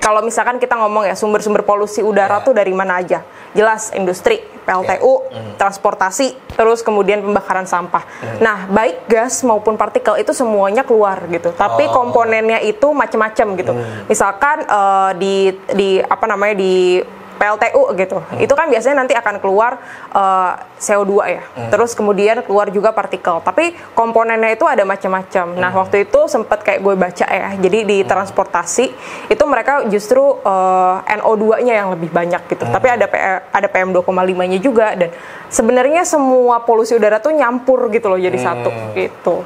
kalau misalkan kita ngomong ya sumber-sumber polusi udara tuh dari mana aja? Jelas industri, PLTU, transportasi, terus kemudian pembakaran sampah. Nah, baik gas maupun partikel itu semuanya keluar gitu. Tapi komponennya itu macam-macam gitu. Misalkan di PLTU gitu. Itu kan biasanya nanti akan keluar CO2 ya. Terus kemudian keluar juga partikel. Tapi komponennya itu ada macam-macam. Nah, waktu itu sempat kayak gue baca ya. Jadi di transportasi itu mereka justru NO2-nya yang lebih banyak gitu. Tapi ada PM 2,5-nya juga, dan sebenarnya semua polusi udara tuh nyampur gitu loh jadi satu gitu.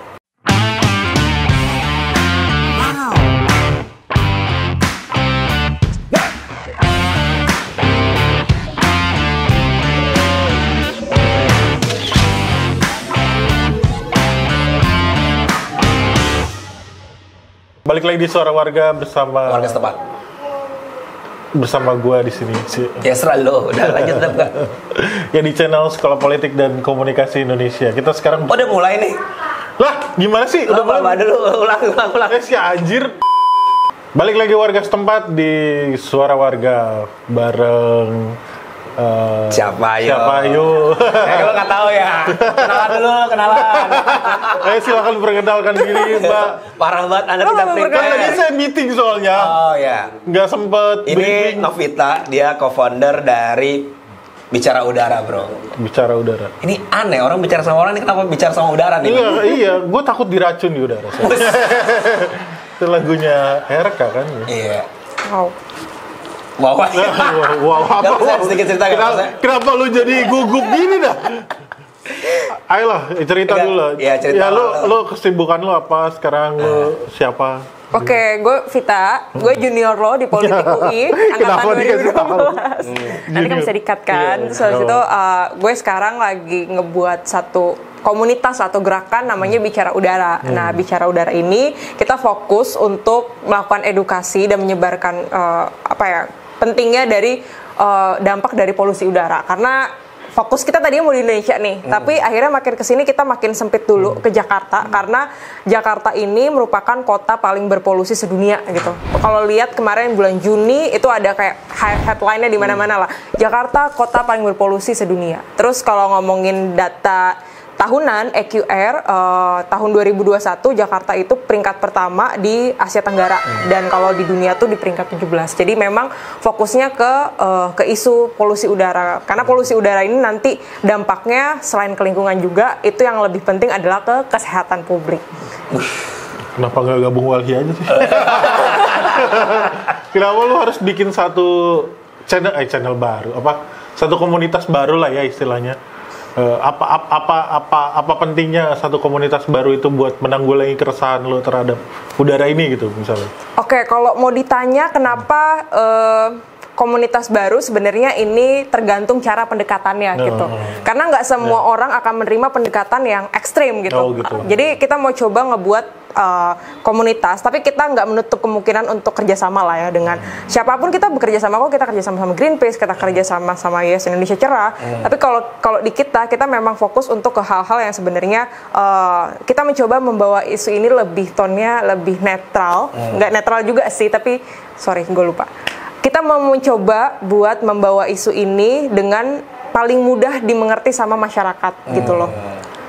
Balik lagi di Suara Warga bersama warga setempat. Bersama gua di sini sih. Ya selalu, udah lanjut enggak? Ya di channel Sekolah Politik dan Komunikasi Indonesia. Kita sekarang udah mulai nih. Lah, gimana sih? Udah mulai dulu, ulang. Si anjir. Balik lagi warga setempat di Suara Warga bareng Siapa yo? Kalau nggak tahu ya, kenalan. Silakan perkenalkan diri, Mbak. Parah banget, Anda tidak prepare. Tadi saya meeting soalnya. Oh ya. Nggak sempet. Ini briefing. Novita, dia co-founder dari Bicara Udara, bro. Bicara Udara. Ini aneh, orang bicara sama orang ini kenapa bicara sama udara nih? Iya, gue takut diracun di udara. Itu lagunya RK kan? Iya. Wow. Wow. Sedikit cerita kenapa lu jadi gugup gini dah? Ayolah, cerita dulu. Iya, cerita. Ya, lu kesibukan lu apa sekarang? Lu siapa? Oke, gue Vita, gue junior lo di Politik UI, angkatan 2012. Nanti kan bisa di-cut kan. Terus habis itu gue sekarang lagi ngebuat satu komunitas atau gerakan namanya Bicara Udara. Nah, Bicara Udara ini kita fokus untuk melakukan edukasi dan menyebarkan pentingnya dari dampak dari polusi udara. Karena fokus kita tadinya mau di Indonesia nih, tapi akhirnya makin kesini kita makin sempit dulu ke Jakarta, karena Jakarta ini merupakan kota paling berpolusi sedunia gitu. Kalau lihat kemarin bulan Juni itu ada kayak headline-nya di mana-mana lah, Jakarta kota paling berpolusi sedunia. Terus kalau ngomongin data tahunan EQR tahun 2021 Jakarta itu peringkat pertama di Asia Tenggara, dan kalau di dunia tuh di peringkat 17. Jadi memang fokusnya ke isu polusi udara, karena polusi udara ini nanti dampaknya selain ke lingkungan juga, itu yang lebih penting adalah ke kesehatan publik. Kenapa nggak gabung Walhi aja sih? Kenapa lu harus bikin satu channel baru, satu komunitas baru lah ya istilahnya? Apa pentingnya satu komunitas baru itu buat menanggulangi keresahan lo terhadap udara ini gitu misalnya? Oke, kalau mau ditanya kenapa komunitas baru, sebenarnya ini tergantung cara pendekatannya gitu. Karena nggak semua orang akan menerima pendekatan yang ekstrim gitu. Jadi kita mau coba ngebuat komunitas, tapi kita nggak menutup kemungkinan untuk kerjasama lah ya dengan siapapun. Kita bekerja sama kita kerja sama Greenpeace, kita kerja sama Yes Indonesia Cerah. Tapi kalau di kita memang fokus untuk ke hal-hal yang sebenarnya kita mencoba membawa isu ini lebih tone-nya lebih netral. Nggak netral juga sih, tapi sorry gue lupa. Kita mau mencoba buat membawa isu ini dengan paling mudah dimengerti sama masyarakat gitu loh.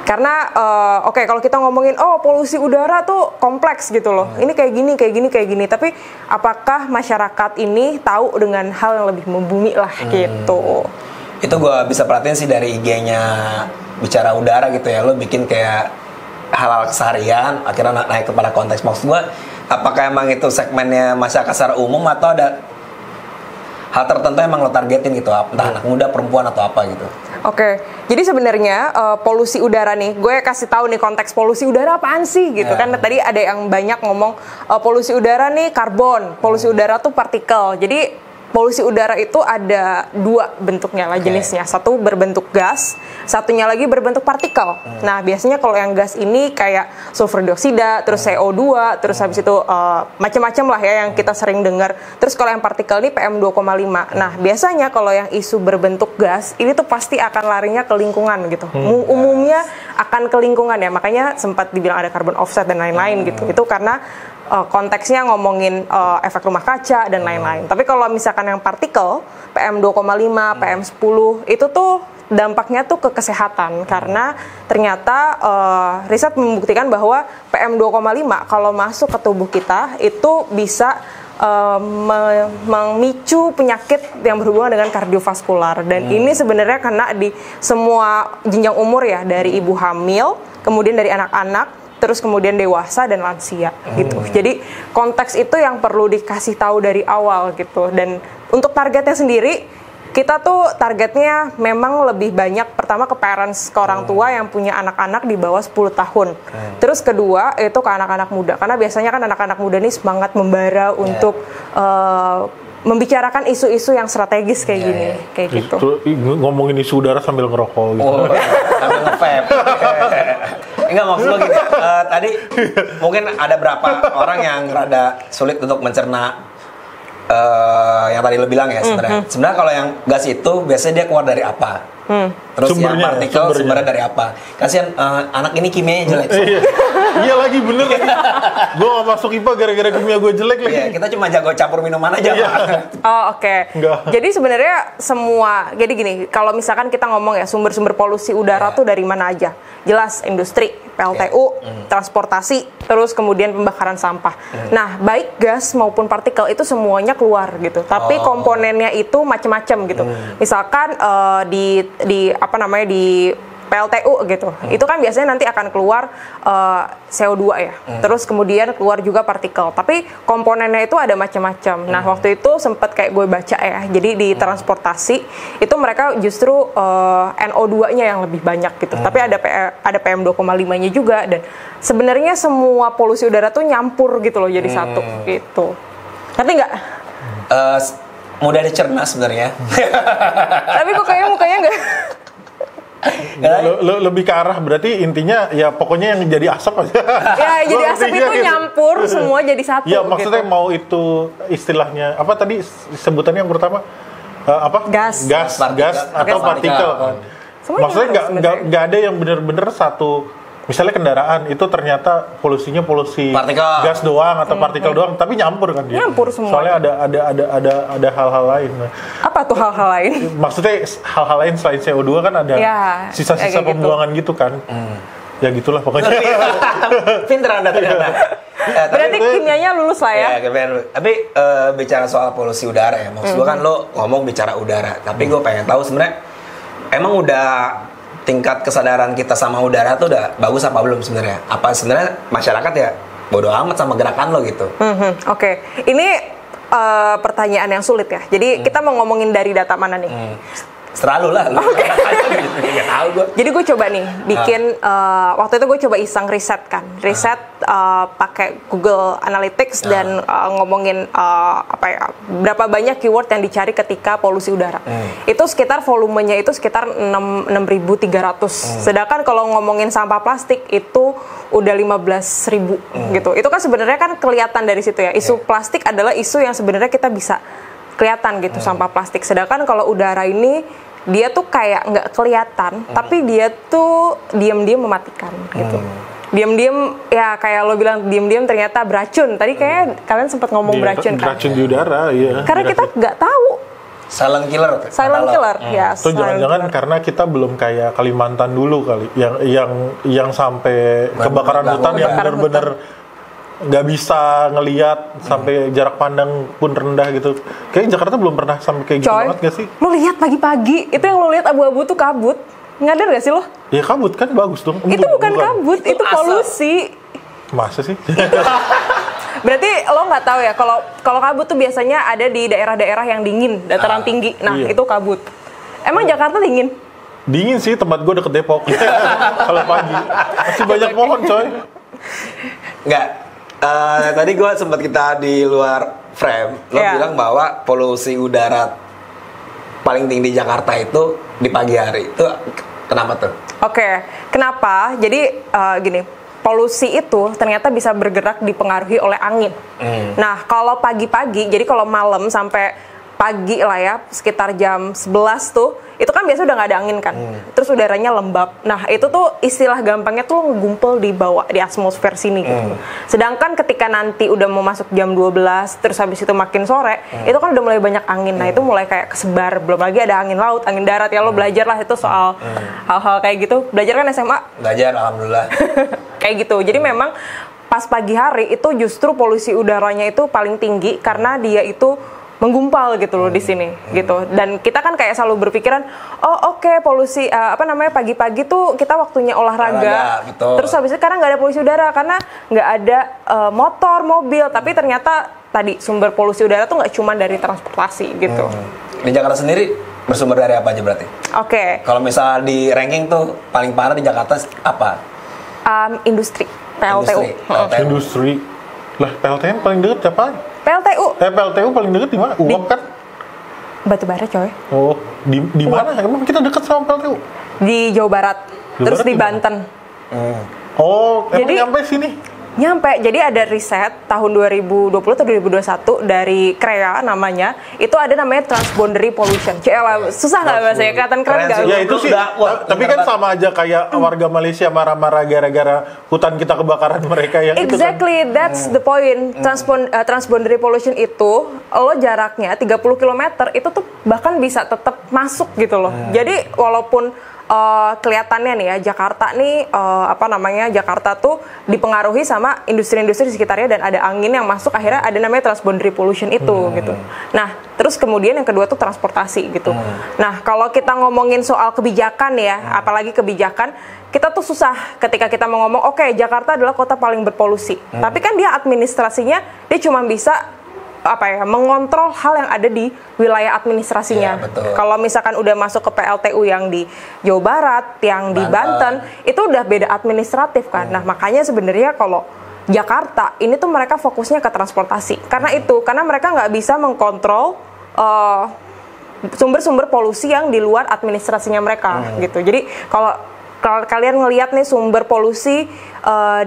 Karena kalau kita ngomongin polusi udara tuh kompleks gitu loh. Ini kayak gini. Tapi apakah masyarakat ini tahu dengan hal yang lebih membumi lah gitu. Itu gue bisa perhatiin sih dari IG-nya Bicara Udara gitu ya. Lo bikin kayak hal-hal keseharian, akhirnya naik kepada konteks. Maksud gue, apakah emang itu segmennya masyarakat secara umum atau ada hal tertentu emang lo targetin gitu, entah anak muda, perempuan atau apa gitu? Oke, jadi sebenarnya polusi udara nih, gue kasih tahu nih konteks polusi udara apaan sih gitu kan. Tadi ada yang banyak ngomong polusi udara nih karbon, polusi udara tuh partikel. Jadi polusi udara itu ada dua bentuknya lah jenisnya. Satu berbentuk gas, satunya lagi berbentuk partikel. Nah, biasanya kalau yang gas ini kayak sulfur dioksida, terus CO2, terus habis itu macam-macam lah ya yang kita sering dengar. Terus kalau yang partikel ini PM 2,5. Nah, biasanya kalau yang isu berbentuk gas, ini tuh pasti akan larinya ke lingkungan gitu. Umumnya akan ke lingkungan ya. Makanya sempat dibilang ada carbon offset dan lain-lain gitu. Itu karena konteksnya ngomongin efek rumah kaca dan lain-lain. Tapi kalau misalkan yang partikel PM2,5, PM10 itu tuh dampaknya tuh ke kesehatan karena ternyata riset membuktikan bahwa PM2,5 kalau masuk ke tubuh kita itu bisa memicu penyakit yang berhubungan dengan kardiovaskular dan ini sebenarnya kena di semua jenjang umur ya, dari ibu hamil, kemudian dari anak-anak, terus kemudian dewasa dan lansia gitu. Jadi konteks itu yang perlu dikasih tahu dari awal gitu. Dan untuk targetnya sendiri kita tuh targetnya memang lebih banyak pertama ke parents, ke orang tua yang punya anak-anak di bawah 10 tahun. Terus kedua itu ke anak-anak muda. Karena biasanya kan anak-anak muda ini semangat membara untuk membicarakan isu-isu yang strategis kayak gini, kayak gitu. Ngomongin isu udara sambil ngerokok gitu. Sambil nge-vape. Enggak, maksud lo gini, tadi mungkin ada berapa orang yang rada sulit untuk mencerna yang tadi lo bilang ya sebenarnya. Sebenarnya kalau yang gas itu biasanya dia keluar dari apa? Terus yang partikel sumbernya dari apa? Kasihan anak ini kimianya jelek. Iya lagi bener lagi. Gue gak masuk IPA gara-gara kimia gue jelek lagi. Iya, kita cuma jago campur minuman aja. Oh oke. Jadi sebenarnya semua, jadi gini, kalau misalkan kita ngomong ya sumber-sumber polusi udara tuh dari mana aja? Jelas industri, PLTU, transportasi, terus kemudian pembakaran sampah. Nah, baik gas maupun partikel itu semuanya keluar gitu. Tapi komponennya itu macam-macam gitu. Misalkan di apa namanya di PLTU gitu. Itu kan biasanya nanti akan keluar CO2 ya. Terus kemudian keluar juga partikel. Tapi komponennya itu ada macam-macam. Nah, waktu itu sempat kayak gue baca ya. Jadi di transportasi itu mereka justru NO2-nya yang lebih banyak gitu. Tapi ada PM2,5-nya juga dan sebenarnya semua polusi udara tuh nyampur gitu loh jadi satu gitu. Ngerti nggak? Mudah dicerna sebenarnya. Tapi kok kayaknya mukanya nggak. Lebih ke arah berarti intinya ya pokoknya yang jadi asap aja. Ya jadi asap itu nyampur semua jadi satu. Ya maksudnya gitu. Mau itu istilahnya apa tadi sebutannya yang pertama apa? Gas atau partikel kan. Maksudnya nggak ada yang benar-benar satu. Misalnya kendaraan itu ternyata polusinya polusi partikel. Gas doang atau partikel doang, tapi nyampur kan dia. Nyampur semua. Soalnya ada hal-hal lain. Apa tuh hal-hal lain? Maksudnya hal-hal lain selain CO2 kan ada sisa-sisa pembuangan gitu kan. Ya gitulah pokoknya. Pinter Anda ternyata. Berarti kimianya lulus lah ya. Tapi bicara soal polusi udara ya, maksud gue kan lo ngomong bicara udara, tapi gue pengen tahu sebenarnya emang udah tingkat kesadaran kita sama udara tuh udah bagus apa belum sebenarnya? Apa sebenarnya masyarakat ya bodo amat sama gerakan lo gitu? Oke. Ini pertanyaan yang sulit ya. Jadi kita mau ngomongin dari data mana nih? Selalu lah. Okay. Gak tahu gue. Jadi gue coba nih bikin waktu itu gue coba iseng riset pakai Google Analytics dan ngomongin apa ya berapa banyak keyword yang dicari ketika polusi udara. Itu sekitar volumenya itu sekitar 6.300. Sedangkan kalau ngomongin sampah plastik itu udah 15.000 gitu. Itu kan sebenarnya kan kelihatan dari situ ya. Isu plastik adalah isu yang sebenarnya kita bisa kelihatan gitu sampah plastik. Sedangkan kalau udara ini dia tuh kayak nggak kelihatan, tapi dia tuh diam-diam mematikan gitu. Diam-diam ya kayak lo bilang diam-diam ternyata beracun. Tadi kayak kalian sempat ngomong beracun kan? Beracun di udara, iya. Karena kita nggak tahu. Silent killer. Ya. Itu jangan-jangan karena kita belum kayak Kalimantan dulu kali, yang sampai kebakaran hutan yang benar-benar nggak bisa ngelihat sampai jarak pandang pun rendah gitu. Kayaknya Jakarta belum pernah sampai kayak gitu banget gak sih? Lo lihat pagi-pagi itu yang lo lihat abu-abu tuh kabut. Ngadar gak sih lo? Ya kabut kan bagus dong. Itu bukan kabut, itu polusi. Masa sih? Berarti lo nggak tahu ya kalau kabut tuh biasanya ada di daerah-daerah yang dingin, dataran tinggi. Nah itu kabut. Emang Jakarta dingin? Dingin sih, tempat gue deket Depok. Kalau pagi masih banyak pohon coy. Nggak. Tadi gue sempat kita di luar frame, lo bilang bahwa polusi udara paling tinggi di Jakarta itu di pagi hari. Itu kenapa tuh? Oke, kenapa? Jadi gini, polusi itu ternyata bisa bergerak dipengaruhi oleh angin. Nah, kalau pagi-pagi, jadi kalau malam sampai pagi lah ya, sekitar jam 11 tuh, itu kan biasa udah nggak ada angin kan, terus udaranya lembab. Nah itu tuh istilah gampangnya tuh ngumpul di bawah di atmosfer sini gitu. Sedangkan ketika nanti udah mau masuk jam 12, terus habis itu makin sore, itu kan udah mulai banyak angin. Nah itu mulai kayak kesebar, belum lagi ada angin laut, angin darat ya, lo belajar lah itu soal hal-hal kayak gitu. Belajar kan SMA? Belajar, alhamdulillah. Kayak gitu. Jadi memang pas pagi hari itu justru polusi udaranya itu paling tinggi karena dia itu menggumpal gitu loh di sini gitu. Dan kita kan kayak selalu berpikiran, oh oke, polusi pagi-pagi tuh kita waktunya olahraga. Terus habis itu karena nggak ada polusi udara karena nggak ada motor, mobil. Tapi ternyata tadi sumber polusi udara tuh nggak cuma dari transportasi gitu. Di Jakarta sendiri bersumber dari apa aja berarti? Oke. Kalau misalnya di ranking tuh paling parah di Jakarta apa? Industri, PLTU. Industri. Lah PLTU paling deket apa? PLTU. PLTU paling deket di mana? UAP kan? Batubara coy. Oh, di mana? Emang kita deket sama PLTU? Di Jawa Barat. Terus di Banten. Oh, emang Jadi, nyampe sini? Nyampe, jadi ada riset tahun 2020 atau 2021 dari CREA namanya, itu ada namanya transboundary pollution. Cielah, susah nggak bahasanya? Kelihatan keren nggak? Ya itu sih, tapi kan sama aja kayak warga Malaysia marah-marah gara-gara hutan kita kebakaran mereka yang exactly, itu kan. that's the point. Transboundary pollution itu, lo jaraknya 30 km, itu tuh bahkan bisa tetap masuk gitu loh. Jadi walaupun kelihatannya nih ya Jakarta nih Jakarta tuh dipengaruhi sama industri-industri di sekitarnya dan ada angin yang masuk, akhirnya ada namanya transboundary pollution itu gitu. Nah terus kemudian yang kedua tuh transportasi gitu. Nah kalau kita ngomongin soal kebijakan ya, apalagi kebijakan, kita tuh susah ketika kita mau ngomong oke, Jakarta adalah kota paling berpolusi, tapi kan dia administrasinya dia cuma bisa mengontrol hal yang ada di wilayah administrasinya. Kalau misalkan udah masuk ke PLTU yang di Jawa Barat, yang di Banten, itu udah beda administratif kan. Nah makanya sebenarnya kalau Jakarta ini tuh mereka fokusnya ke transportasi. Karena mereka nggak bisa mengkontrol sumber-sumber polusi yang di luar administrasinya mereka gitu. Jadi kalau kalian ngelihat nih sumber polusi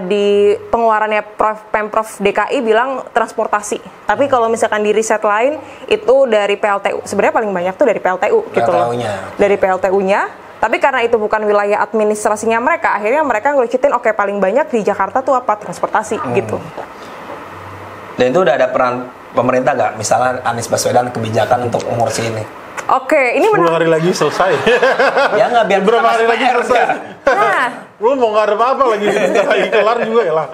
di pengeluarannya Pemprov DKI bilang transportasi. Tapi kalau misalkan di riset lain itu dari PLTU. Sebenarnya paling banyak tuh dari PLTU gitu loh. Dari PLTU-nya. Tapi karena itu bukan wilayah administrasinya mereka, akhirnya mereka ngerucutin oke, paling banyak di Jakarta tuh apa? Transportasi gitu. Dan itu udah ada peran pemerintah nggak? Misalnya Anies Baswedan kebijakan untuk mengurusi ini. Oke, ini 10 hari lagi selesai. Ya nggak, biar berapa hari lagi selesai? Nah, lu mau ngarep apa lagi? Lagi kelar juga ya lah.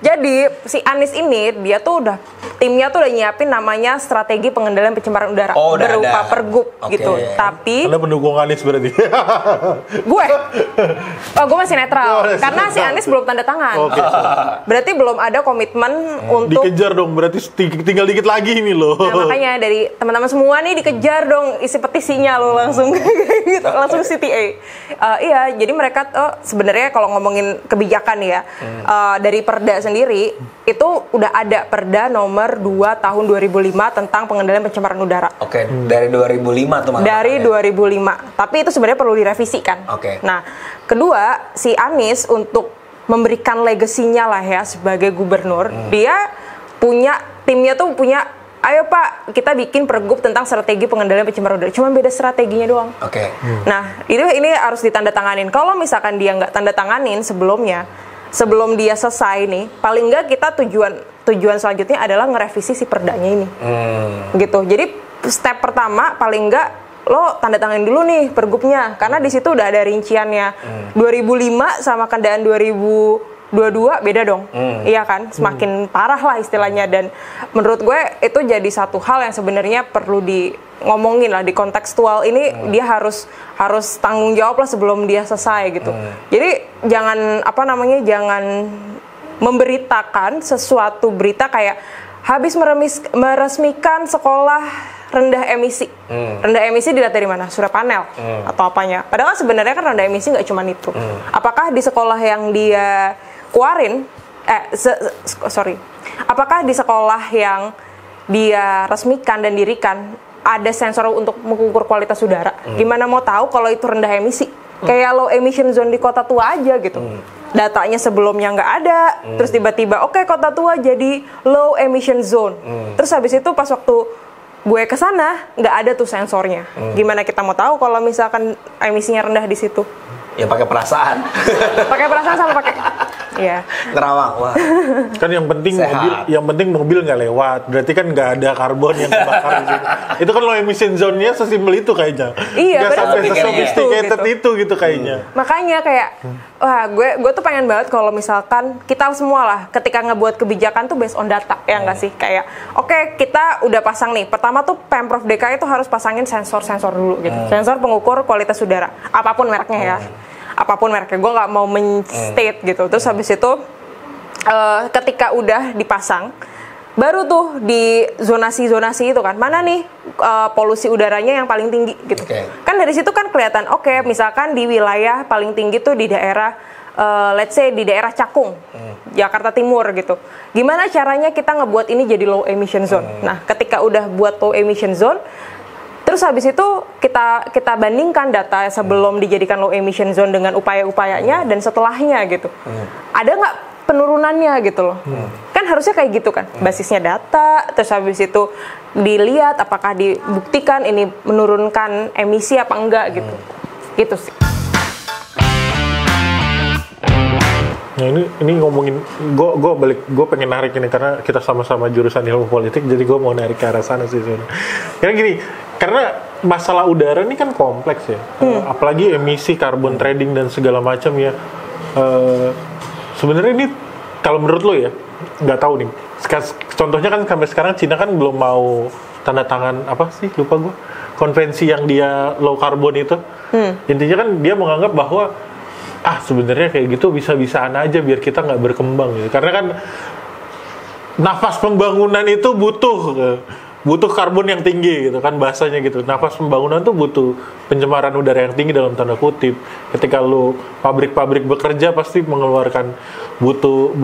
Jadi si Anies ini dia tuh udah timnya tuh udah nyiapin namanya strategi pengendalian pencemaran udara berupa pergub gitu. Tapi Anda pendukung Anies berarti? gue masih netral karena si Anies belum tanda tangan. Berarti belum ada komitmen untuk dikejar dong. Berarti tinggal dikit lagi ini loh. Nah, makanya dari teman-teman semua nih dikejar dong isi petisinya lo langsung gitu, langsung CTA. Iya, jadi mereka sebenarnya kalau ngomongin kebijakan ya dari Perda sendiri itu udah ada Perda nomor 2 tahun 2005 tentang pengendalian pencemaran udara. Oke, dari 2005 tuh malah. Dari 2005. Tapi itu sebenarnya perlu direvisi kan. Nah, kedua si Anies untuk memberikan legasinya lah ya sebagai gubernur, dia punya timnya tuh punya, ayo Pak, kita bikin pergub tentang strategi pengendalian pencemaran udara. Cuma beda strateginya doang. Nah, ini harus ditandatanganin. Kalau misalkan dia nggak tanda tanganin sebelum dia selesai nih, paling nggak kita tujuan selanjutnya adalah ngerevisi si perdanya ini. Gitu. Jadi step pertama paling nggak lo tanda tanganin dulu nih pergubnya, karena di situ udah ada rinciannya. 2005 sama kendaan 2022 beda dong. Iya kan? Semakin parah lah istilahnya, dan menurut gue itu jadi satu hal yang sebenarnya perlu ngomongin lah di kontekstual ini. Dia harus tanggung jawab lah sebelum dia selesai gitu. Jadi jangan jangan memberitakan sesuatu berita kayak habis meresmikan sekolah rendah emisi. Rendah emisi dilihat dari mana? Surya panel atau apanya? Padahal sebenarnya kan rendah emisi nggak cuma itu. Apakah di sekolah yang dia keluarin apakah di sekolah yang dia resmikan dan dirikan ada sensor untuk mengukur kualitas udara? Gimana mau tahu kalau itu rendah emisi? Kayak low emission zone di kota tua aja gitu. Datanya sebelumnya nggak ada, terus tiba-tiba oke, kota tua jadi low emission zone. Terus habis itu pas waktu gue kesana nggak ada tuh sensornya. Gimana kita mau tahu kalau misalkan emisinya rendah di situ? Ya pakai perasaan. Pakai perasaan sama pakai, ya. Nerawang, wah. Kan yang penting Sehat. mobil nggak lewat. Berarti kan nggak ada karbon yang kebakar di situ. Itu kan low emission zone-nya sesimpel itu kayaknya. Iya, nggak padahal sampai sophisticated gitu. itu kayaknya. Makanya kayak, wah gue tuh pengen banget kalau misalkan kita semua lah ketika ngebuat kebijakan tuh based on data, ya nggak sih? Kayak, oke, kita udah pasang nih. Pertama tuh Pemprov DKI itu harus pasangin sensor-sensor dulu gitu. Sensor pengukur kualitas udara, apapun mereknya ya. Apapun mereknya, gue nggak mau men-state gitu. Terus habis itu ketika udah dipasang, baru tuh di zonasi itu kan, mana nih polusi udaranya yang paling tinggi gitu. Kan dari situ kan kelihatan, oke, misalkan di wilayah paling tinggi tuh di daerah let's say di daerah Cakung, Jakarta Timur gitu. Gimana caranya kita ngebuat ini jadi low emission zone? Nah, ketika udah buat low emission zone, terus habis itu kita bandingkan data sebelum dijadikan low emission zone dengan upaya-upayanya dan setelahnya gitu. Ada nggak penurunannya gitu loh? Kan harusnya kayak gitu kan. Basisnya data, terus habis itu dilihat apakah dibuktikan ini menurunkan emisi apa enggak gitu. Gitu sih. Nah ini ngomongin, gue pengen narik ini karena kita sama-sama jurusan ilmu politik, jadi gue mau narik ke arah sana sih sebenarnya. Karena gini, karena masalah udara ini kan kompleks ya, apalagi emisi, carbon trading dan segala macam ya. Sebenarnya ini kalau menurut lo ya, nggak tahu nih. Contohnya kan sampai sekarang Cina kan belum mau tanda tangan apa sih, lupa gue, konvensi yang dia low carbon itu. Intinya kan dia menganggap bahwa sebenarnya kayak gitu bisa-bisaan aja biar kita nggak berkembang gitu. Karena kan nafas pembangunan itu butuh karbon yang tinggi gitu kan bahasanya gitu. Nafas pembangunan tuh butuh pencemaran udara yang tinggi dalam tanda kutip. Ketika lu pabrik-pabrik bekerja pasti mengeluarkan butuh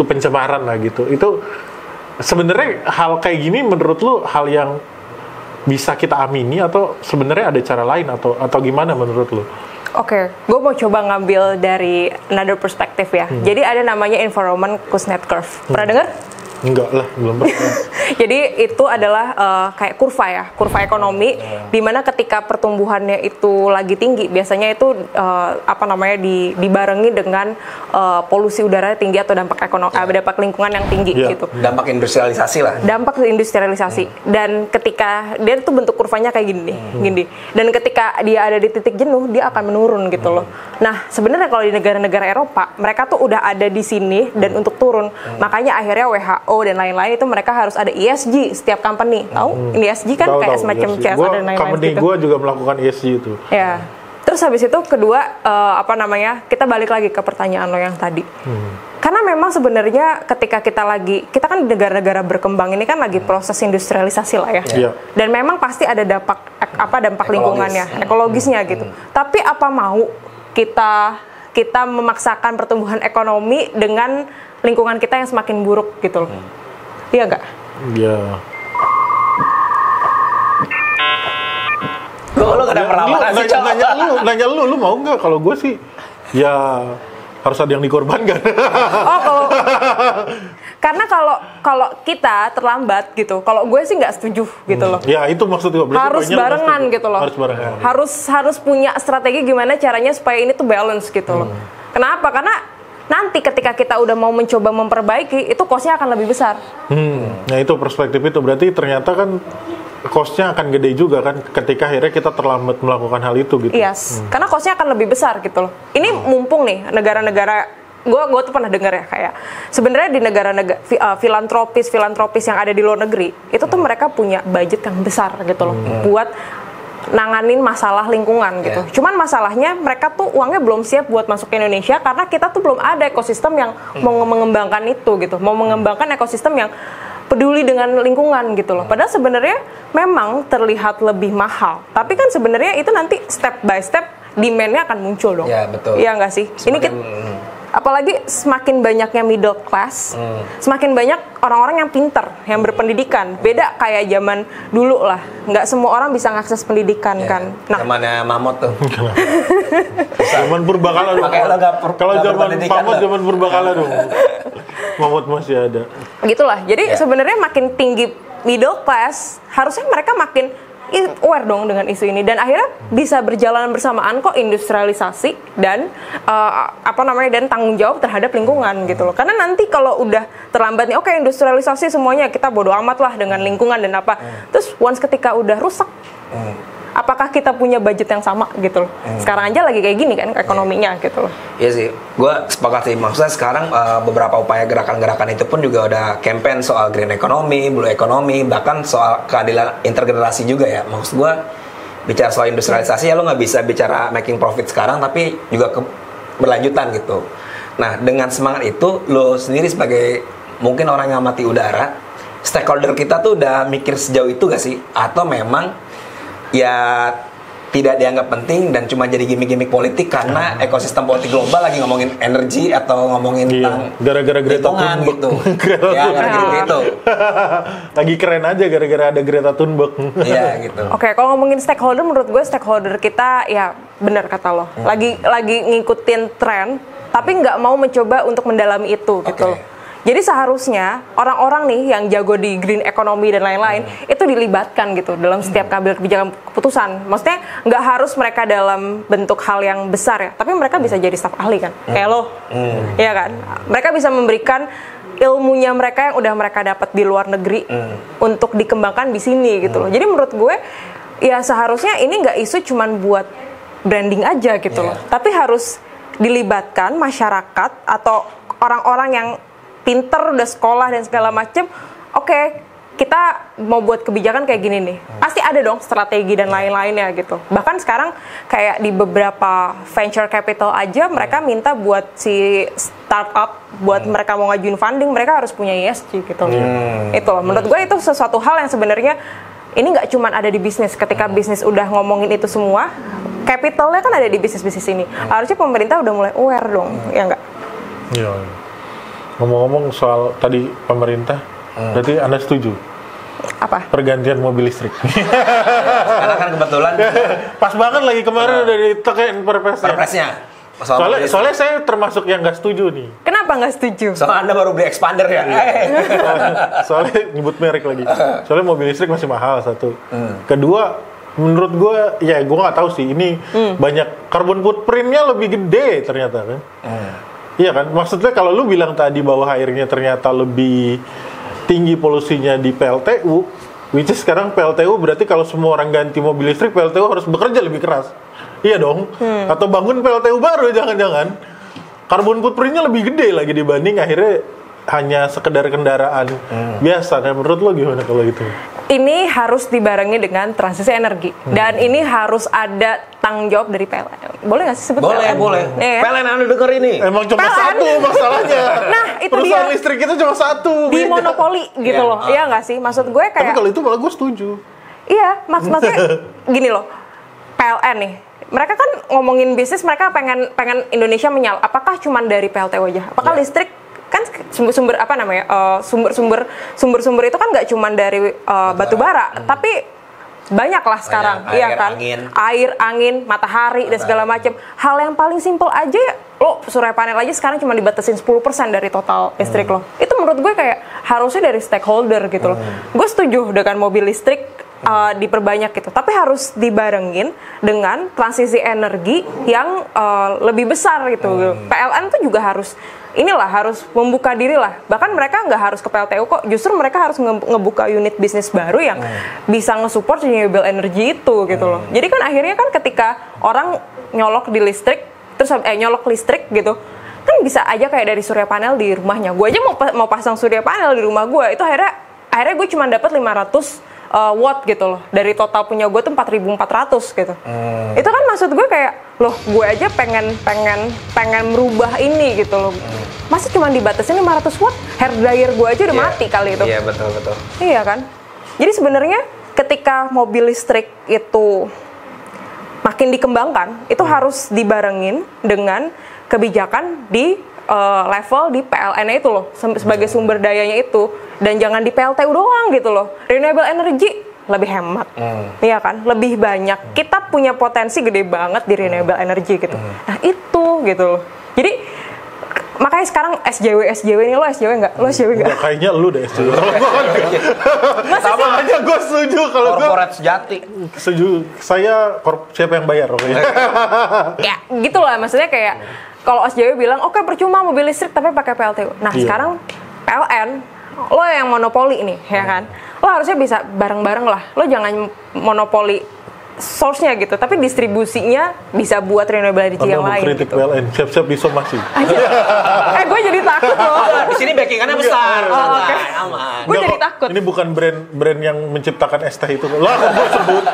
pencemaran lah gitu. Itu sebenarnya hal kayak gini menurut lu hal yang bisa kita amini atau sebenarnya ada cara lain atau gimana menurut lu? Oke, gue mau coba ngambil dari another perspective ya. Jadi ada namanya environment Kuznets curve. Pernah dengar? Enggak lah, belum pernah. Jadi itu adalah kayak kurva ekonomi, di mana ketika pertumbuhannya itu lagi tinggi, biasanya itu dibarengi dengan polusi udara tinggi atau dampak ekonomi, dampak lingkungan yang tinggi gitu. Dampak industrialisasi lah. Dampak industrialisasi. Dan ketika dia tuh bentuk kurvanya kayak gini. Dan ketika dia ada di titik jenuh, dia akan menurun gitu loh. Nah, sebenarnya kalau di negara-negara Eropa, mereka tuh udah ada di sini dan untuk turun. Makanya akhirnya WHO dan lain-lain itu mereka harus ada ESG setiap company. Tahu? ESG kan kayak semacam CSR dan lain-lain company gitu. Gue juga melakukan ESG itu. Ya. Terus habis itu kedua kita balik lagi ke pertanyaan lo yang tadi. Karena memang sebenarnya ketika kita kan di negara-negara berkembang ini kan lagi proses industrialisasi lah ya. Dan memang pasti ada dampak lingkungannya, ekologisnya gitu. Tapi apa mau kita memaksakan pertumbuhan ekonomi dengan lingkungan kita yang semakin buruk gitu loh. Iya nggak? Iya. Lo gak ada perlawanan sih, nanya lu mau nggak? Kalau gue sih, ya harus ada yang dikorbankan. Karena kalau kita terlambat gitu, kalau gue sih nggak setuju gitu loh. Ya itu maksud gue. Harus barengan gitu loh. Harus barengan. Harus punya strategi gimana caranya supaya ini tuh balance gitu loh. Kenapa? Karena nanti ketika kita udah mau mencoba memperbaiki, itu cost-nya akan lebih besar. Nah itu perspektif itu. Berarti ternyata kan cost-nya akan gede juga kan ketika akhirnya kita terlambat melakukan hal itu gitu. Yes, karena cost-nya akan lebih besar gitu loh. Ini mumpung nih negara-negara, gue tuh pernah dengar ya kayak sebenarnya di negara-negara filantropis yang ada di luar negeri, itu tuh mereka punya budget yang besar gitu loh buat nanganin masalah lingkungan gitu. Cuman masalahnya mereka tuh uangnya belum siap buat masuk ke Indonesia karena kita tuh belum ada ekosistem yang mau mengembangkan itu gitu. Mau mengembangkan ekosistem yang peduli dengan lingkungan gitu loh. Padahal sebenarnya memang terlihat lebih mahal. Tapi kan sebenarnya itu nanti step by step demand-nya akan muncul dong. Ya, betul. Iya nggak sih? Apalagi semakin banyaknya middle class, semakin banyak orang-orang yang pinter, yang berpendidikan. Beda kayak zaman dulu lah, nggak semua orang bisa ngakses pendidikan kan. Nah, zamannya Mamot tuh. Zaman purbakala dong. Kalau zaman Mamot, zaman purbakala dong. Mamot masih ada. Gitulah. Jadi sebenarnya makin tinggi middle class harusnya mereka makin aware dong dengan isu ini, dan akhirnya bisa berjalan bersamaan kok industrialisasi dan dan tanggung jawab terhadap lingkungan gitu loh. Karena nanti kalau udah terlambat nih, oke, industrialisasi semuanya kita bodo amat lah dengan lingkungan dan apa. Terus once ketika udah rusak, apakah kita punya budget yang sama gitu loh? Sekarang aja lagi kayak gini kan ekonominya gitu loh. Iya sih, gue sepakat sih. Maksudnya sekarang beberapa upaya gerakan-gerakan itu pun juga udah campaign soal green economy, blue economy, bahkan soal keadilan intergenerasi juga ya. Maksud gue, bicara soal industrialisasi ya lo nggak bisa bicara making profit sekarang, tapi juga berlanjutan gitu. Nah, dengan semangat itu, lo sendiri sebagai mungkin orang yang amati udara, stakeholder kita tuh udah mikir sejauh itu gak sih? Atau memang ya tidak dianggap penting dan cuma jadi gimmick-gimmick politik karena ekosistem politik global lagi ngomongin energi atau ngomongin tentang gara-gara Greta Thunberg gitu. Gara-gara gitu. Lagi keren aja gara-gara ada Greta Thunberg. Iya gitu. Oke, kalau ngomongin stakeholder, menurut gue stakeholder kita ya benar kata lo. Lagi ngikutin tren, tapi nggak mau mencoba untuk mendalami itu gitu loh. Jadi seharusnya orang-orang nih yang jago di green economy dan lain-lain itu dilibatkan gitu dalam setiap kambil kebijakan keputusan. Maksudnya nggak harus mereka dalam bentuk hal yang besar ya, tapi mereka bisa jadi staf ahli kan, kayak lo, ya kan? Mereka bisa memberikan ilmunya mereka yang udah mereka dapat di luar negeri untuk dikembangkan di sini gitu loh. Jadi menurut gue ya seharusnya ini nggak isu cuman buat branding aja gitu loh, tapi harus dilibatkan masyarakat atau orang-orang yang pinter, udah sekolah dan segala macem. Oke, kita mau buat kebijakan kayak gini nih, pasti ada dong strategi dan lain-lainnya gitu. Bahkan sekarang kayak di beberapa venture capital aja mereka minta buat si startup, buat mereka mau ngajuin funding, mereka harus punya ESG gitu. Itu loh, menurut gue itu sesuatu hal yang sebenarnya ini nggak cuma ada di bisnis. Ketika bisnis udah ngomongin itu semua, capitalnya kan ada di bisnis-bisnis ini. Harusnya pemerintah udah mulai aware dong, ya nggak? Iya. Ngomong-ngomong soal tadi pemerintah, berarti Anda setuju? Apa? Pergantian mobil listrik. Karena kan kebetulan pas banget lagi kemarin udah ditekan perpresnya. Soalnya saya termasuk yang nggak setuju nih. Kenapa nggak setuju? Soalnya Anda baru beli expander ya? Soalnya nyebut merek lagi. Soalnya mobil listrik masih mahal satu. Kedua, menurut gue, ya gue nggak tahu sih. Ini banyak carbon footprint-nya lebih gede ternyata kan. Iya kan, maksudnya kalau lu bilang tadi bahwa airnya ternyata lebih tinggi polusinya di PLTU, which is sekarang PLTU berarti kalau semua orang ganti mobil listrik, PLTU harus bekerja lebih keras. Iya dong. Atau bangun PLTU baru, jangan-jangan carbon footprint-nya lebih gede lagi dibanding akhirnya hanya sekedar kendaraan biasa. Nah, menurut lo gimana kalau gitu? Ini harus dibarengi dengan transisi energi, dan ini harus ada tanggung jawab dari PLN. Boleh nggak sih sebut PLN? Boleh. Ya, PLN Anda denger ini. Emang cuma PLN. satu masalahnya. Nah, itu perusahaan dia. listrik itu cuma satu. Di beda. monopoli gitu loh. Iya nggak sih? Maksud gue Tapi kayak kalau itu malah gue setuju. iya, maksudnya gini loh. PLN nih. Mereka kan ngomongin bisnis, mereka pengen Indonesia menyala. Apakah cuma dari PLTU aja? Apakah listrik kan sumber apa namanya? Sumber itu kan nggak cuma dari batu bara, tapi banyak lah sekarang, iya kan? Air, angin, matahari dan segala macam. Hal yang paling simpel aja, lo surya panel aja sekarang cuma dibatasin 10% dari total listrik lo. Itu menurut gue kayak harusnya dari stakeholder gitu loh. Gue setuju dengan mobil listrik diperbanyak gitu, tapi harus dibarengin dengan transisi energi yang lebih besar gitu. PLN tuh juga harus membuka diri lah. Bahkan mereka nggak harus ke PLTU kok, justru mereka harus ngebuka unit bisnis baru yang bisa nge-support renewable energy itu gitu loh. Jadi kan akhirnya kan ketika orang nyolok di listrik, terus nyolok listrik gitu, kan bisa aja kayak dari surya panel di rumahnya. Gue aja mau pasang surya panel di rumah gue, itu akhirnya gue cuma dapat 500 watt gitu loh. Dari total punya gue tuh 4.400 gitu. Itu kan maksud gue kayak, loh gue aja pengen merubah ini gitu loh. Masa cuma dibatasin 500 watt? Hair dryer gue aja udah mati kali itu. Iya, betul. Iya kan? Jadi sebenarnya ketika mobil listrik itu makin dikembangkan, itu harus dibarengin dengan kebijakan di level di PLN itu loh, sebagai sumber dayanya itu, dan jangan di PLTU doang gitu loh. Renewable energy lebih hemat, iya kan, lebih banyak. Kita punya potensi gede banget di renewable energy gitu. Nah itu gitu loh. Jadi makanya makanya sekarang SJW nih, lo SJW nggak? Lo SJW nggak? Enggak, kayaknya lu deh SJW. Kalau gue kan enggak. Sama aja gue setuju kalau gue. Korporat sejati. Setuju. Saya siapa yang bayar? Oke. Ya gitu lah, maksudnya kayak kalau SJW bilang oke percuma mobil listrik tapi pakai PLTU. Nah sekarang PLN lo yang monopoli nih ya kan, lo harusnya bisa bareng-bareng lah, lo jangan monopoli source-nya gitu, tapi distribusinya bisa buat renewable energy yang lain kritik gitu. PLN, siap-siap disomasi. Gue jadi takut loh. Di sini backingannya besar, oke. aman. Gue jadi takut. Ini bukan brand yang menciptakan es teh itu. Lah, gue sebut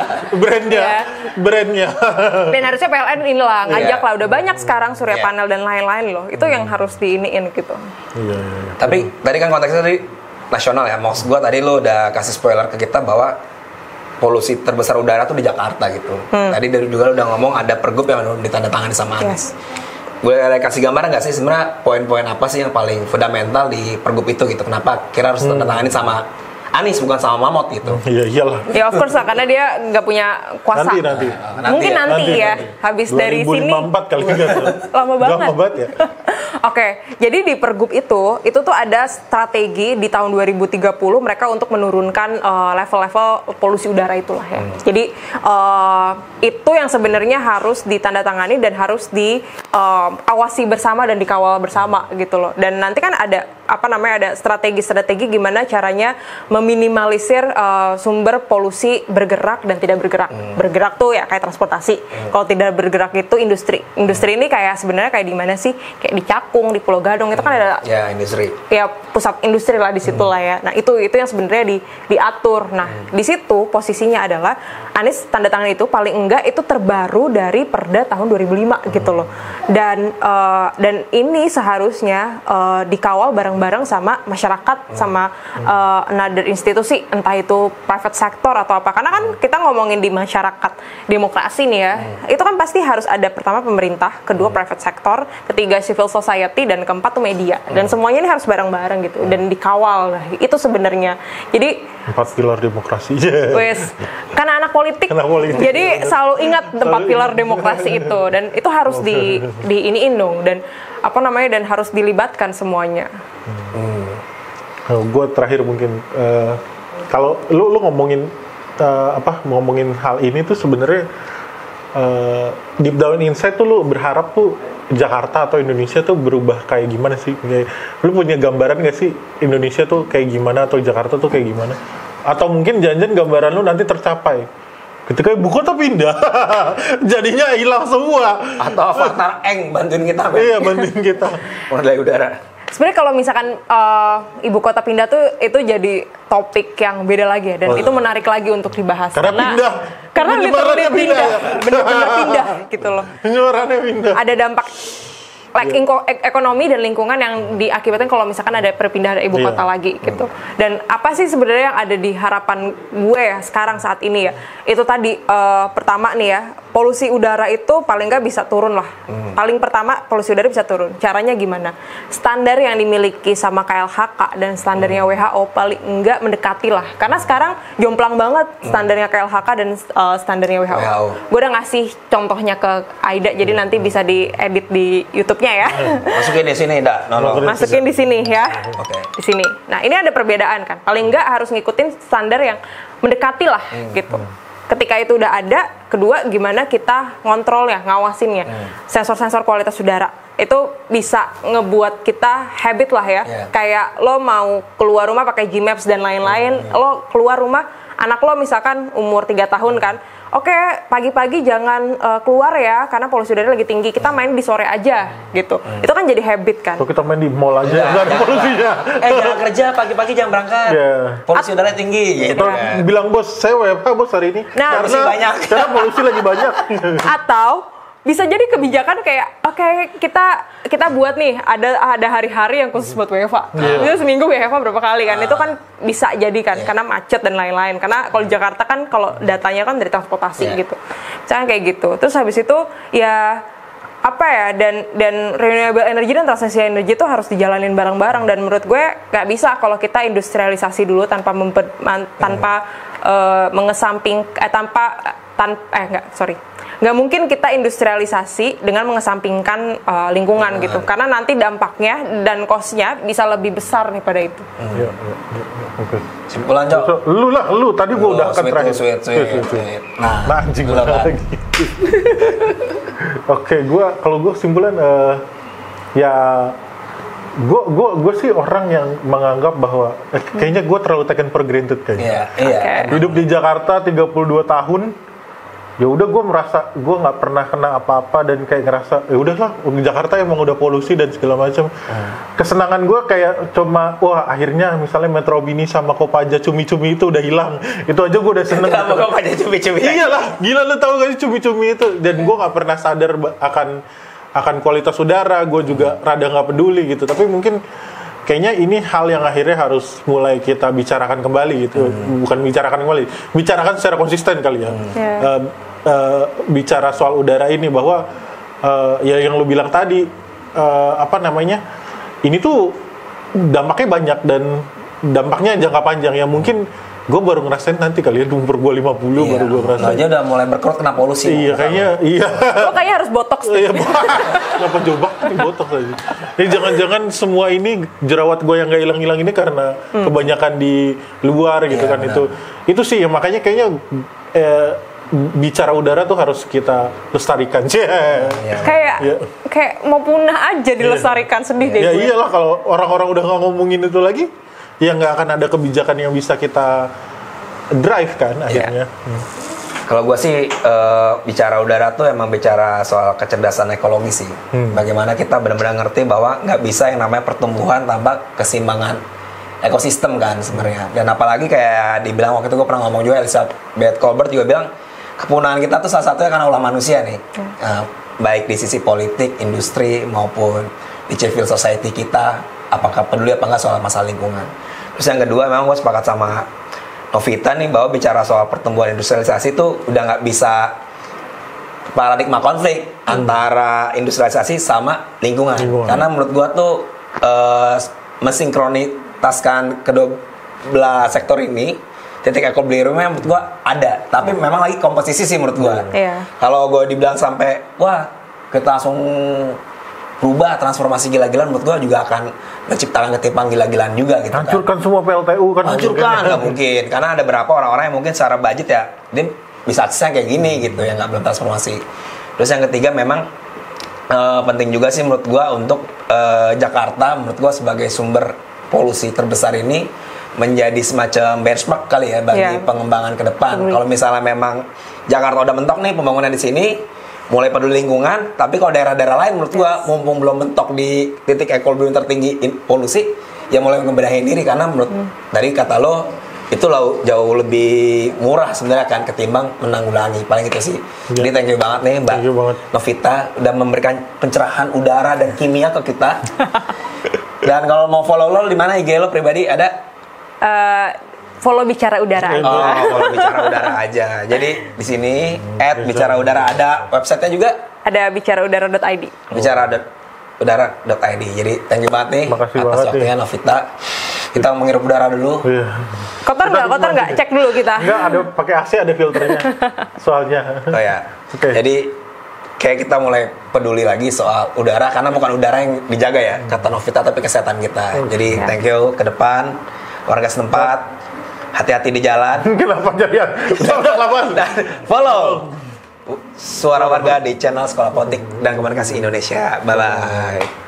brandnya. Dan harusnya PLN inilah ngajak Iya. lah, udah banyak sekarang surya panel dan lain-lain loh. Itu yang harus diiniin gitu. Iya. Tapi tadi kan konteksnya tadi nasional ya. Maksud gue tadi lo udah kasih spoiler ke kita bahwa polusi terbesar udara tuh di Jakarta gitu. Tadi dari juga udah ngomong ada pergub yang ditandatangani sama Anies. Gue kasih gambaran nggak sih sebenarnya poin-poin apa sih yang paling fundamental di pergub itu gitu? Kenapa kira harus ditandatangani sama Anies bukan sama Mamot gitu? Iya iyalah. Ya of course lah, karena dia nggak punya kuasa. Nanti. Mungkin nanti ya. Habis dari sini. 2054 kali enggak. Lama banget. Lama banget ya. Oke, jadi di pergub itu tuh ada strategi di tahun 2030 mereka untuk menurunkan level-level polusi udara itulah ya. Jadi itu yang sebenarnya harus ditandatangani dan harus diawasi bersama dan dikawal bersama gitu loh. Dan nanti kan ada ada strategi gimana caranya meminimalisir sumber polusi bergerak dan tidak bergerak. Bergerak tuh ya kayak transportasi. Kalau tidak bergerak itu industri. Industri ini kayak sebenarnya kayak di mana sih? Kayak di Cakung, di Pulau Gadung itu kan ada industri. Ya pusat industri lah di situ lah ya. Nah, itu yang sebenarnya diatur. Nah, di situ posisinya adalah Anies tanda tangan itu paling enggak itu terbaru dari Perda tahun 2005 gitu loh. Dan ini seharusnya dikawal bareng-bareng sama masyarakat sama another institusi, entah itu private sector atau apa. Karena kan kita ngomongin di masyarakat demokrasi nih ya. Itu kan pasti harus ada pertama pemerintah, kedua private sector, ketiga civil society, dan keempat tuh media. Dan semuanya ini harus bareng-bareng gitu dan dikawal. Nah, itu sebenarnya. Jadi 4 pilar demokrasi. wes, karena anak politik. Jadi selalu ingat 4 pilar demokrasi itu, dan itu harus diiniin dong, dan dan harus dilibatkan semuanya. Gue terakhir mungkin kalau lu ngomongin ngomongin hal ini tuh sebenarnya deep down inside tuh lu berharap tuh Jakarta atau Indonesia tuh berubah kayak gimana sih? Kayak, lu punya gambaran nggak sih Indonesia tuh kayak gimana atau Jakarta tuh kayak gimana? Atau mungkin jangan-jangan gambaran lu nanti tercapai ketika ibu kota pindah, jadinya hilang semua. Atau Avatar Eng bantuin kita. Iya, bantuin kita. Mulai udara. Sebenarnya kalau misalkan ibu kota pindah tuh itu jadi topik yang beda lagi ya, dan itu menarik lagi untuk dibahas. Karena literally pindah, benar-benar pindah gitu loh. Penyebarannya pindah. Ada dampak ekonomi dan lingkungan yang diakibatkan kalau misalkan ada perpindahan ibu kota lagi gitu. Dan apa sih sebenarnya yang ada di harapan gue ya sekarang saat ini ya? Itu tadi pertama nih ya, polusi udara itu paling nggak bisa turun lah. Paling pertama polusi udara bisa turun. Caranya gimana? Standar yang dimiliki sama KLHK dan standarnya WHO paling nggak mendekati lah. Karena sekarang jomplang banget standarnya KLHK dan standarnya WHO. Gue udah ngasih contohnya ke Aida, jadi nanti bisa diedit di YouTube-nya ya. Masukin di sini, Dak. Masukin di sini ya. Oke. Di sini. Nah, ini ada perbedaan kan. Paling nggak harus ngikutin standar yang mendekati lah gitu. Ketika itu udah ada, kedua gimana kita ngontrolnya, ngawasinnya. Sensor-sensor kualitas udara itu bisa ngebuat kita habit lah ya. Kayak lo mau keluar rumah pakai Gmaps dan lain-lain, lo keluar rumah, anak lo misalkan umur 3 tahun kan, oke, pagi-pagi jangan keluar ya karena polusi udara lagi tinggi, kita main di sore aja gitu. Itu kan jadi habit kan. Kalau kita main di mall aja nggak ada polusinya. Jangan kerja pagi-pagi, jangan berangkat. Polusi udara tinggi gitu. Bilang bos, saya WFH bos hari ini. Nah, karena polusi lagi banyak. Atau bisa jadi kebijakan kayak kita buat nih ada hari-hari yang khusus buat WFH. Itu seminggu WFH berapa kali kan? Itu kan bisa jadi kan karena macet dan lain-lain. Karena kalau di Jakarta kan kalau datanya kan dari transportasi gitu. Misalnya kayak gitu. Terus habis itu ya dan renewable energy dan transisi energi itu harus dijalanin bareng-bareng, dan menurut gue nggak bisa kalau kita industrialisasi dulu tanpa nggak mungkin kita industrialisasi dengan mengesampingkan lingkungan gitu, karena nanti dampaknya dan cost-nya bisa lebih besar nih pada itu. Iya. Oke. Simpulan, Cok. Lu tadi gua udah kan terakhir. Sweet. Nah, anjing lu apa? lagi. Oke, kalau gua simpulan ya gue sih orang yang menganggap bahwa kayaknya gue terlalu taken for granted kayaknya. Iya. Hidup di Jakarta 32 tahun, ya udah gue merasa gue nggak pernah kena apa-apa dan kayak ngerasa ya udahlah Jakarta emang udah polusi dan segala macam. Kesenangan gue kayak cuma wah akhirnya misalnya Metro Mini sama Kopaja cumi-cumi itu udah hilang. Itu aja gue udah seneng. Kenapa Kopaja cumi-cumi? Iyalah, gila lu tahu gak sih cumi-cumi itu, dan gue nggak pernah sadar akan kualitas udara, gue juga rada nggak peduli gitu. Tapi mungkin kayaknya ini hal yang akhirnya harus mulai kita bicarakan kembali gitu. Bukan bicarakan kembali, bicarakan secara konsisten kali ya. Bicara soal udara ini bahwa ya yang lu bilang tadi ini tuh dampaknya banyak dan dampaknya jangka panjang yang mungkin gue baru ngerasain nanti kali ya, umur gue 50 baru gue ngerasain. Aja udah mulai berkerut kena polusi. Iya kayaknya, iya. Lo kayaknya harus botox. Iya, kenapa coba nih botox aja. Ini jangan-jangan semua ini jerawat gue yang gak hilang-hilang ini karena kebanyakan di luar gitu kan. Benar. Itu sih ya, makanya kayaknya bicara udara tuh harus kita lestarikan. Kayak mau punah aja dilestarikan, sedih deh Ya gue. iyalah, kalau orang-orang udah gak ngomongin itu lagi, ya nggak akan ada kebijakan yang bisa kita drive kan akhirnya. Kalau gue sih bicara udara tuh emang bicara soal kecerdasan ekologi sih. Bagaimana kita benar-benar ngerti bahwa nggak bisa yang namanya pertumbuhan tanpa keseimbangan ekosistem kan sebenarnya. Dan apalagi kayak dibilang waktu itu gue pernah ngomong juga, Elizabeth Colbert juga bilang kepunahan kita tuh salah satunya karena ulah manusia nih. Baik di sisi politik, industri maupun di civil society kita, apakah peduli apa nggak soal masalah lingkungan. Terus yang kedua, memang gue sepakat sama Novita nih bahwa bicara soal pertumbuhan industrialisasi itu udah nggak bisa paradigma konflik antara industrialisasi sama lingkungan. Karena menurut gue tuh mensinkronitaskan kedua belah sektor ini, titik equilibriumnya menurut gue ada, tapi memang lagi komposisi sih menurut gue. Kalau gue dibilang sampai wah kita langsung berubah transformasi gila-gilaan, menurut gue juga akan menciptakan ketimpang gila-gilaan juga gitu. Hancurkan semua PLTU kan? Hancurkan, nggak mungkin. Karena ada beberapa orang-orang yang mungkin secara budget ya dia bisa aksesnya kayak gini gitu, yang nggak belum transformasi. Terus yang ketiga memang penting juga sih menurut gue untuk Jakarta, menurut gue sebagai sumber polusi terbesar ini menjadi semacam benchmark kali ya bagi pengembangan ke depan. Kalau misalnya memang Jakarta udah mentok nih pembangunan di sini, mulai peduli lingkungan, tapi kalau daerah-daerah lain menurut gua mumpung belum mentok di titik equilibrium tertinggi polusi, ya mulai membenahi diri, karena menurut dari kata lo itu jauh lebih murah sebenarnya kan ketimbang menanggulangi. Paling itu sih. Jadi thank you banget nih Mbak Novita udah memberikan pencerahan udara dan kimia ke kita. Dan kalau mau follow lo di mana IG lo pribadi ada? Follow Bicara Udara aja. Follow Bicara Udara aja. Jadi di sini @bicara udara, ada websitenya juga? Ada bicaraudara.id. Bicaraudara.id. Jadi thank you banget nih atas waktunya Novita. Kita menghirup udara dulu. Kotor nggak? Cek dulu kita. Enggak, ada pakai AC, ada filternya. Soalnya. Oh ya. Jadi kayak kita mulai peduli lagi soal udara, karena bukan udara yang dijaga ya, kata Novita, tapi kesehatan kita. Jadi thank you ke depan warga setempat. Hati-hati di jalan. Kenapa jadian? Dan follow Suara Warga di channel Sekolah Politik dan Komunikasi Indonesia. Bye-bye.